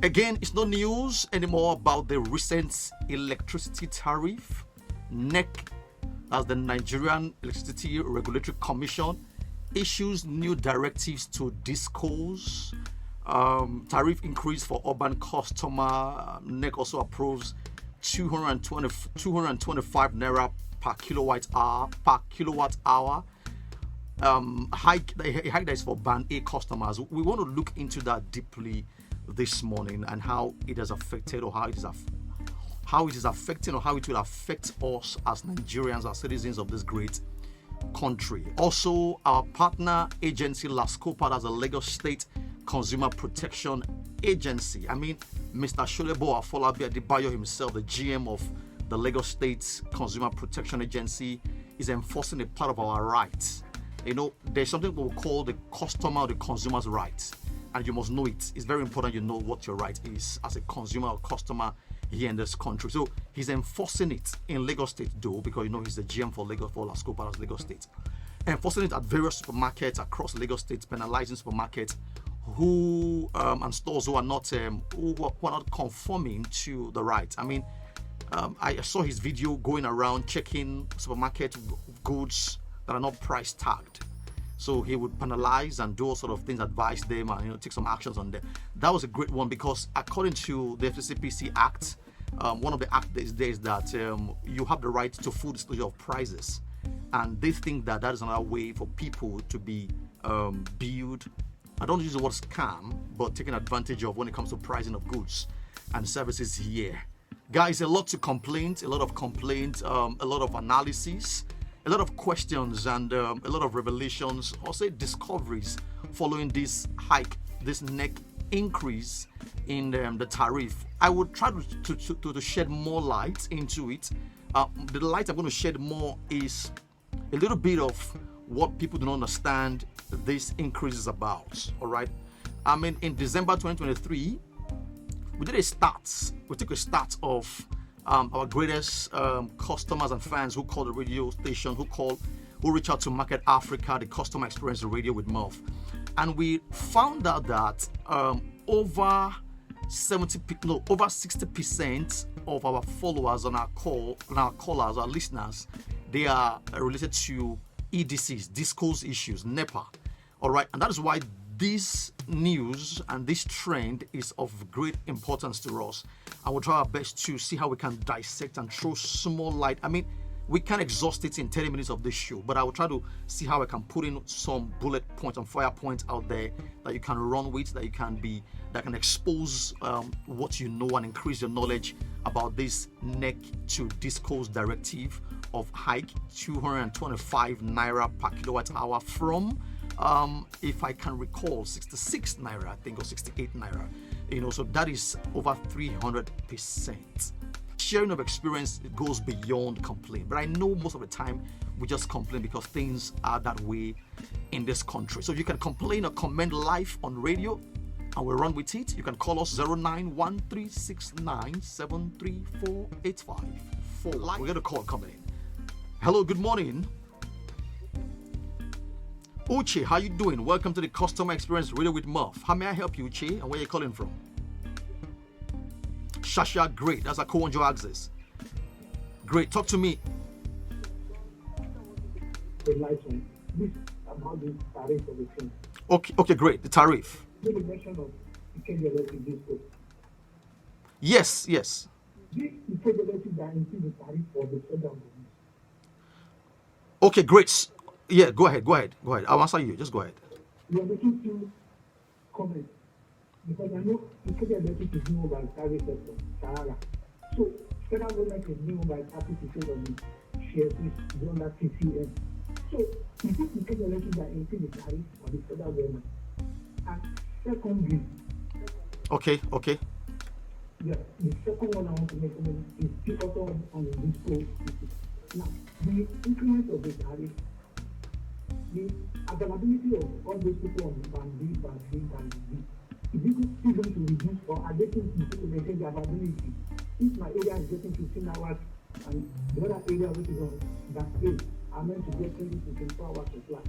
Again, it's not news anymore about the recent electricity tariff. NERC, as the Nigerian Electricity Regulatory Commission, issues new directives to discos. Tariff increase for urban customer. NERC also approves 225 naira per kilowatt hour. Hike that is for band A customers. We want to look into that deeply this morning and how it has affected or how it is affecting or how it will affect us as Nigerians, as citizens of this great country. Also, our partner agency LASCOPA, as a Lagos State Consumer Protection Agency. Mr. Sholebo Afolabi Adebayo himself, the GM of the Lagos State Consumer Protection Agency, is enforcing a part of our rights. There's something we call the customer or the consumer's rights, and you must know it. It's very important you know what your right is as a consumer or customer here in this country. So he's enforcing it in Lagos State, though, because he's the GM for LASCOPA as Lagos State. Enforcing it at various supermarkets across Lagos State, penalizing supermarkets who and stores who are not conforming to the right. I saw his video going around checking supermarket goods that are not price tagged. So he would penalize and do all sort of things, advise them, and take some actions on them. That was a great one because according to the FCCPC Act, one of the acts there is that you have the right to full disclosure of prices, and they think that is another way for people to be billed. I don't use the word scam, but taking advantage of when it comes to pricing of goods and services here. Guys, a lot of complaints, a lot of analysis, a lot of questions, and a lot of revelations, or say discoveries following this hike, this NERC increase in the tariff. I would try to shed more light into it. The light I'm going to shed more is a little bit of what people do not understand this increase is about. All right. In December 2023, we took a start of our greatest customers and fans who call the radio station, who reach out to Market Africa, the customer experience radio with Murph. And we found out that over 60% of our followers on our callers, our listeners, they are related to EDCs, discos issues, NEPA. All right, and that is why this news and this trend is of great importance to us. I will try our best to see how we can dissect and throw small light. We can't exhaust it in 30 minutes of this show, but I will try to see how I can put in some bullet points and fire points out there that you can run with, that can expose what you know and increase your knowledge about this NERC to discos directive of hike 225 naira per kilowatt hour from if I can recall 66 naira, I think, or 68 naira. So that is over 300%. Sharing of experience goes beyond complaint, but I know most of the time we just complain because things are that way in this country. So you can complain or comment live on radio and we'll run with it. You can call us 091369734854. We got a call coming in. Hello, good morning. Uche, how you doing? Welcome to the Customer Experience Radio with Murph. How may I help you, Uche? And where are you calling from? Shasha, great. That's a Kowanjo Access. Great. Talk to me. Okay, great. The tariff. Yes. Okay, great. Yeah, go ahead. I'll answer you. Just go ahead. You are making few comments because I know the federal electric is being owned by the private sector, Sahara. So federal government is being owned by 30% of the shares is under TCM. So is it the federal electric that increase the tariff or the federal government? And secondly, okay. Yeah, the second one I want to make is pivotal on the disco. Now, the increment of the tariff, the availability of all those people on band B, band C, band D, is it still going to reduce, or are they going to maintain the availability? If my area is getting 15 hours and the other area which is on band A are meant to get 20 to 24 hours supply,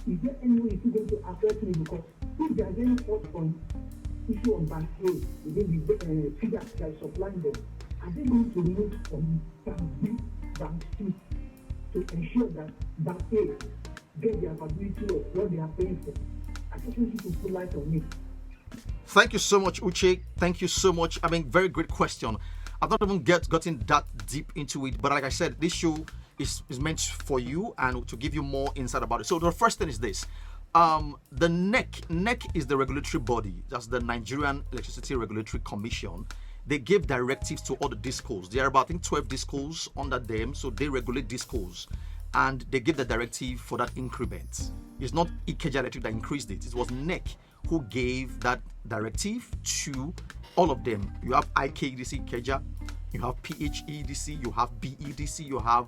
is there any way it's going to affect me? Because if there is any fault point, issue on band A within the figure that is supplying them, are they going to move from band B, band C to ensure that band A get the availability of what they are paying for? I just want you to put light on it. Thank you so much, Uche. Thank you so much. I mean, very great question. I've not even gotten that deep into it, but like I said, this show is meant for you and to give you more insight about it. So the first thing is this. The NERC is the regulatory body. That's the Nigerian Electricity Regulatory Commission. They give directives to all the discos. There are about, I think, 12 discos under them, so they regulate discos. And they give the directive for that increment. It's not Ikeja Electric that increased it. It was NERC who gave that directive to all of them. You have IKEDC Ikeja, you have PHEDC, you have BEDC, you have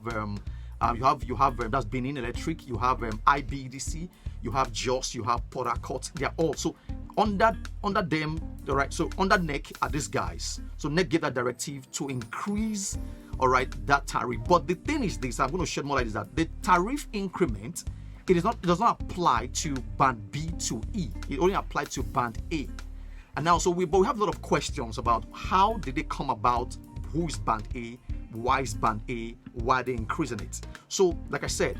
that's Benin Electric, you have IBEDC, you have JOS, you have Port Harcourt. They are all so under them. All right. So under NERC are these guys. So NERC gave that directive to increase, all right, that tariff. But the thing is this, I'm going to shed more light, is that the tariff increment, it does not apply to band B to E. It only applies to band A. And now, we have a lot of questions about how did they come about, who is band A, why is band A, why are they increasing it. So like I said,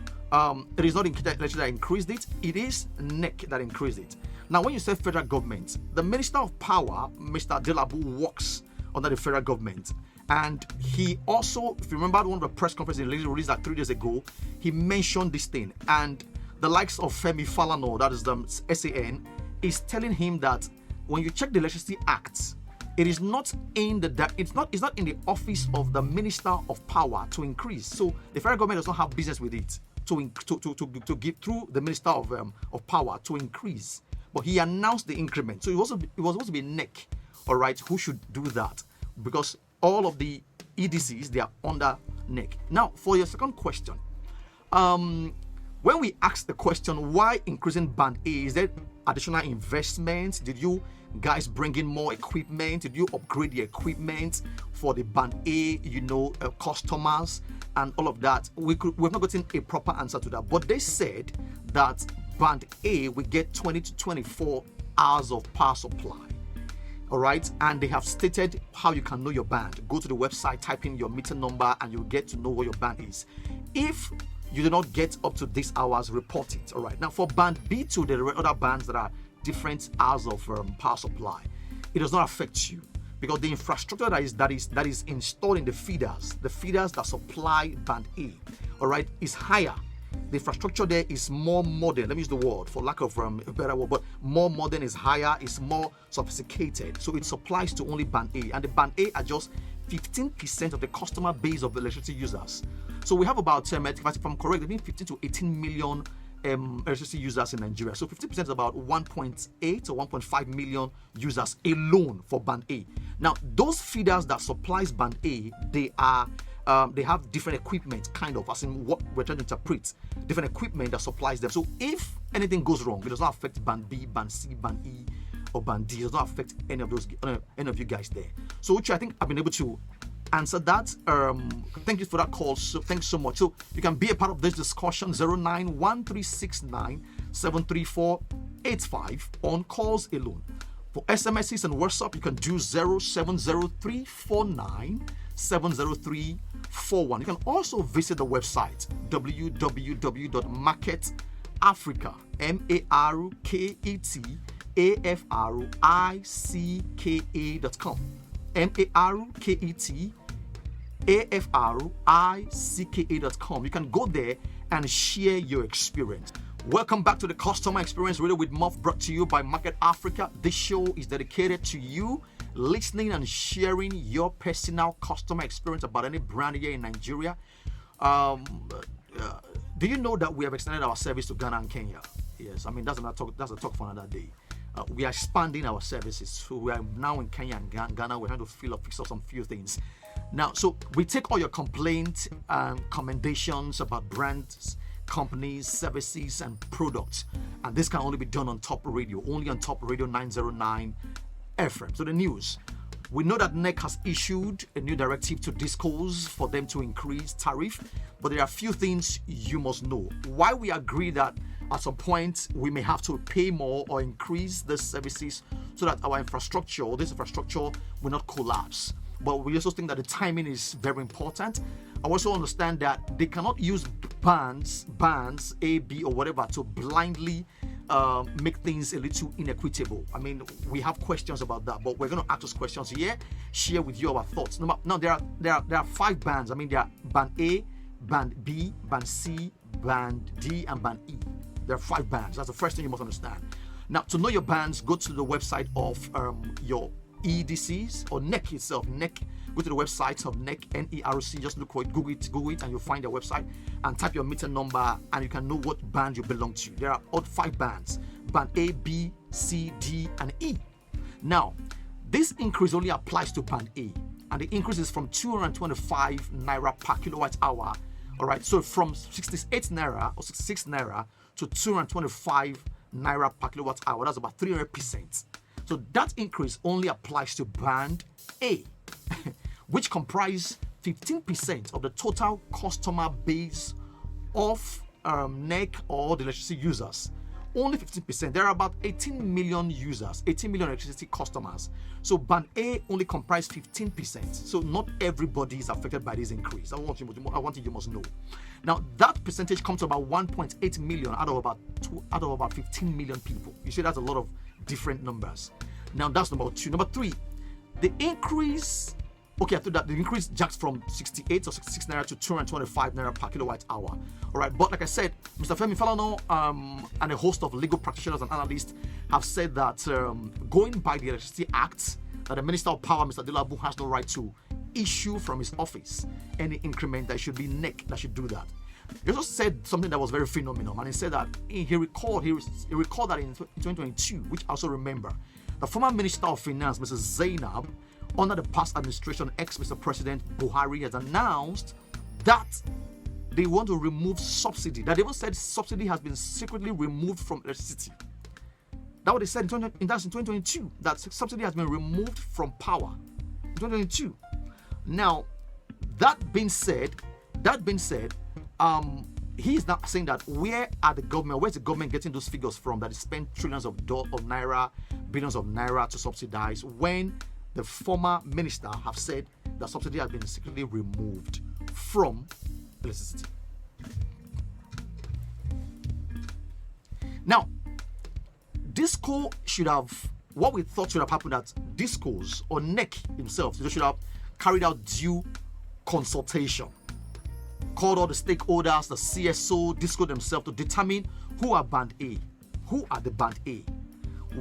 it is not Electricity that increased it, it is NERC that increased it. Now when you say federal government, the Minister of Power, Mr. Delabu, works under the federal government. And he also, if you remember one of the press conferences he released like 3 days ago, he mentioned this thing. And the likes of Femi Falana, that is the SAN, is telling him that when you check the Electricity Act, it is not in it's not in the office of the Minister of Power to increase. So the federal government does not have business with it to give through the Minister of Power to increase. But he announced the increment. So it was supposed to be NERC, all right, who should do that, because all of the EDCs, they are under NERC. Now, for your second question, when we asked the question, why increasing band A, is there additional investments? Did you guys bring in more equipment? Did you upgrade the equipment for the band A, customers and all of that? We've not gotten a proper answer to that. But they said that band A will get 20 to 24 hours of power supply. All right, and they have stated how you can know your band. Go to the website, type in your meter number, and you'll get to know what your band is. If you do not get up to these hours, report it. All right, now for band B2, there are other bands that are different hours of power supply. It does not affect you because the infrastructure that is installed in the feeders that supply band A, all right, is higher. The infrastructure there is more modern. Let me use the word for lack of a better word, but more modern is higher, it's more sophisticated. So it supplies to only band A, and the band A are just 15% of the customer base of electricity users. So we have about, if I'm correct, between 15 to 18 million electricity users in Nigeria. So 50% is about 1.8 or 1.5 million users alone for band A. Now, those feeders that supplies band A, they have different equipment, kind of, as in what we're trying to interpret, different equipment that supplies them. So if anything goes wrong, it does not affect band B, band C, band E, or band D. It does not affect any of you guys there. So, Uche, I think I've been able to answer that. Thank you for that call. So thanks so much. So you can be a part of this discussion. 0913697345 on calls alone. For SMSs and WhatsApp, you can do 0703497031. You can also visit the website www.marketafrica, marketafrica.com. marketafrica.com. You can go there and share your experience. Welcome back to the Customer Experience Radio with Muff, brought to you by Market Africa. This show is dedicated to you listening and sharing your personal customer experience about any brand here in Nigeria. Do you know that we have extended our service to Ghana and Kenya? Yes, I mean that's a talk for another day. We are expanding our services. So we are now in Kenya and Ghana. We're trying to fix up some few things. Now, so we take all your complaints and commendations about brands, companies, services, and products. And this can only be done on Top Radio, only on Top Radio 909 FM. So the news. We know that NERC has issued a new directive to discos for them to increase tariff, but there are a few things you must know. Why we agree that at some point we may have to pay more or increase the services so that our infrastructure or this infrastructure will not collapse. But we also think that the timing is very important. I also understand that they cannot use bands A, B, or whatever to blindly make things a little inequitable. I mean, we have questions about that, but we're going to ask those questions here, share with you our thoughts. Now there are 5 bands. I mean, there are band A, band B, band C, band D, and band E. There are 5 bands. That's the first thing you must understand. Now, to know your bands, go to the website of your EDCs or NERC itself. NERC, go to the website of NERC, NERC, just look for it, Google it, and you'll find their website and type your meter number and you can know what band you belong to. There are all 5 bands, band A, B, C, D, and E. Now, this increase only applies to band A, and the increase is from 225 naira per kilowatt hour. All right, so from 68 naira or 66 naira to 225 naira per kilowatt hour, that's about 300%. So that increase only applies to band A, which comprise 15% of the total customer base of NERC or the electricity users. Only 15%. There are about 18 million users, 18 million electricity customers. So band A only comprise 15%. So not everybody is affected by this increase. I want you must know. Now that percentage comes to about 1.8 million out of about 15 million people. You see, that's a lot of different numbers. Now that's number 2. Number 3, the increase. Okay, after that, the increase jacks from 68 or 66 naira to 225 naira per kilowatt hour. All right, but like I said, Mr. Femi Falana and a host of legal practitioners and analysts have said that going by the Electricity Act, that the Minister of Power, Mr. Delabu, has no right to issue from his office any increment. That should be NERC that should do that. He also said something that was very phenomenal, and he said that he recalled that in 2022, which I also remember, the former Minister of Finance, Mrs. Zainab, under the past administration, ex-Mr. President Buhari, has announced that they want to remove subsidy. That they even said subsidy has been secretly removed from electricity. That's what they said in 2022, that subsidy has been removed from power in 2022. Now, that being said, he is now saying that where's the government getting those figures from that they spend trillions of naira, billions of naira to subsidize, when the former minister have said that subsidy has been secretly removed from electricity. Now, DISCO should have, what we thought should have happened at DISCOs or NERC himself, they should have carried out due consultation, called all the stakeholders, the CSO, DISCO themselves, to determine who are band A, who are the band A,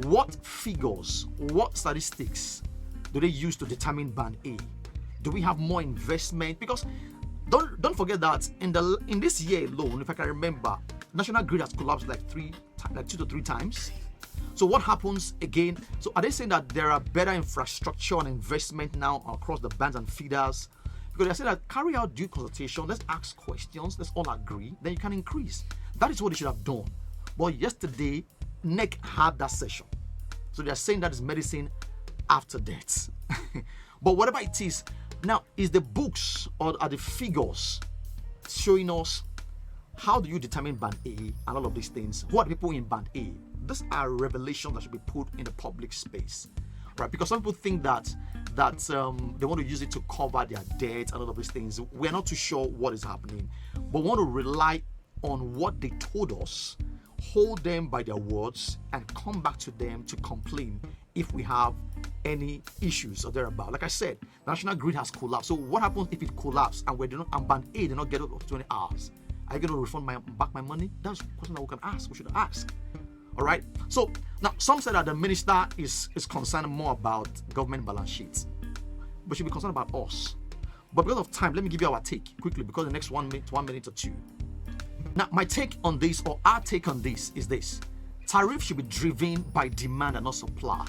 what figures, what statistics do they use to determine band A? Do we have more investment? Because don't forget that in this year alone, if I can remember, National Grid has collapsed like 2 to 3 times. So what happens again? So are they saying that there are better infrastructure and investment now across the bands and feeders? Because they say that carry out due consultation, let's ask questions, let's all agree, then you can increase. That is what they should have done. But yesterday, NERC had that session. So they are saying that is medicine after death. But whatever it is, now is the books or are the figures showing us how do you determine band A and all of these things? Who are the people in band A? These are revelations that should be put in the public space, right? Because some people think that they want to use it to cover their debt and all of these things. We're not too sure what is happening, but we want to rely on what they told us, hold them by their words, and come back to them to complain if we have any issues or thereabout. Like I said, National Grid has collapsed. So what happens if it collapses and band A did not get up to 20 hours? Are you going to refund back my money? That's a question that we can ask. We should ask. All right. So now some say that the minister is concerned more about government balance sheets, but should be concerned about us. But because of time, let me give you our take quickly, because the next 1 minute or 2. Now, my take on this, or our take on this, is this: tariff should be driven by demand and not supply.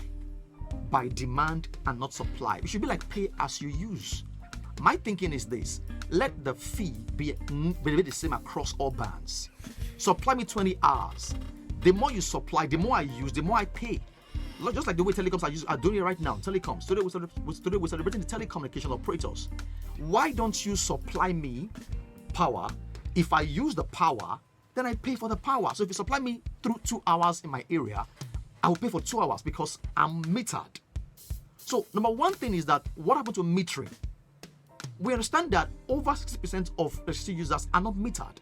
By demand and not supply. It should be like pay as you use. My thinking is this: let the fee be the same across all bands. Supply me 20 hours. The more you supply, the more I use, the more I pay. Just like the way telecoms are doing it right now. Telecoms. Today we're celebrating the telecommunication operators. Why don't you supply me power? If I use the power, then I pay for the power. So if you supply me through 2 hours in my area, I will pay for 2 hours because I'm metered. So number one thing is that what happened to metering? We understand that over 60% of electricity users are not metered.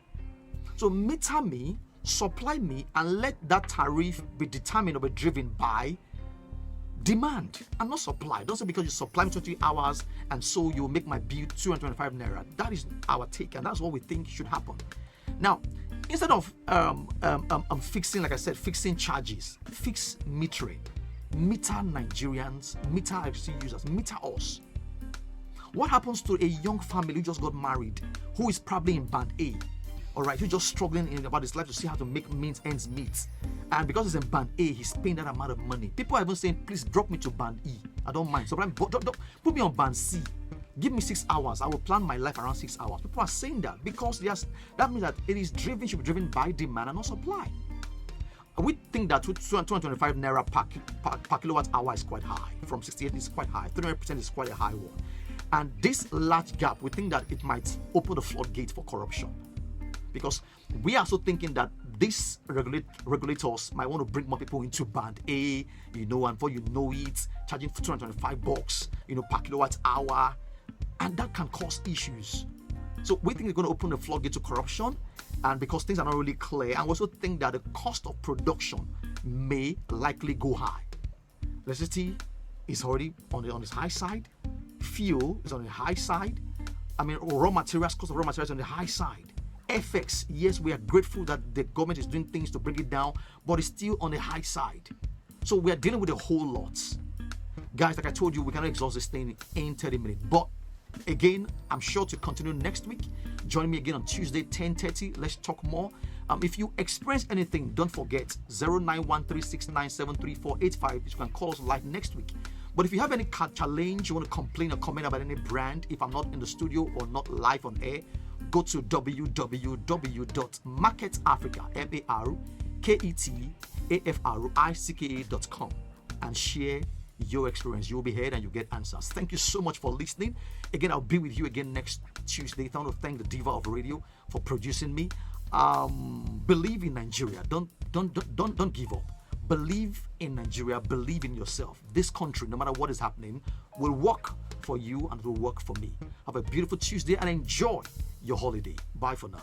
So meter me, supply me, and let that tariff be determined or be driven by demand and not supply. Don't say because you supply me 20 hours and so you make my bill 225 naira. That is our take, and that's what we think should happen. Now, instead of fixing, like I said, fixing charges, fix metering. Meter Nigerians, meter electricity users, meter us. What happens to a young family who just got married, who is probably in band A, all right, who's just struggling about his life to see how to make ends meet, and because he's in band A, he's paying that amount of money. People are even saying, please drop me to band E. I don't mind. So put me on band C. Give me 6 hours. I will plan my life around 6 hours. People are saying that because that means that it is driven, should be driven by demand and not supply. We think that 225 naira per kilowatt hour is quite high. From 68 is quite high. 300% is quite a high one. And this large gap, we think that it might open the floodgate for corruption. Because we are also thinking that these regulators might want to bring more people into band A, and before you know it, charging for 225 bucks, per kilowatt hour, and that can cause issues. So we think it's going to open the floodgate to corruption, and because things are not really clear, and we also think that the cost of production may likely go high. Electricity is already on its high side. Fuel is on the high side. Raw materials, cost of raw materials on the high side. FX, yes, we are grateful that the government is doing things to bring it down, but it's still on the high side. So we are dealing with a whole lot. Guys, like I told you, we cannot exhaust this thing in 30 minutes. But again, I'm sure to continue next week. Join me again on Tuesday, 10:30. Let's talk more. If you experience anything, don't forget 09136973485. You can call us live next week. But if you have any challenge, you want to complain or comment about any brand, if I'm not in the studio or not live on air, go to www.marketafrica.com and share your experience. You'll be heard and you get answers. Thank you so much for listening. Again, I'll be with you again next Tuesday. I want to thank the Diva of Radio for producing me. Believe in Nigeria. Don't give up. Believe in Nigeria. Believe in yourself. This country, no matter what is happening, will work for you and will work for me. Have a beautiful Tuesday and enjoy your holiday. Bye for now.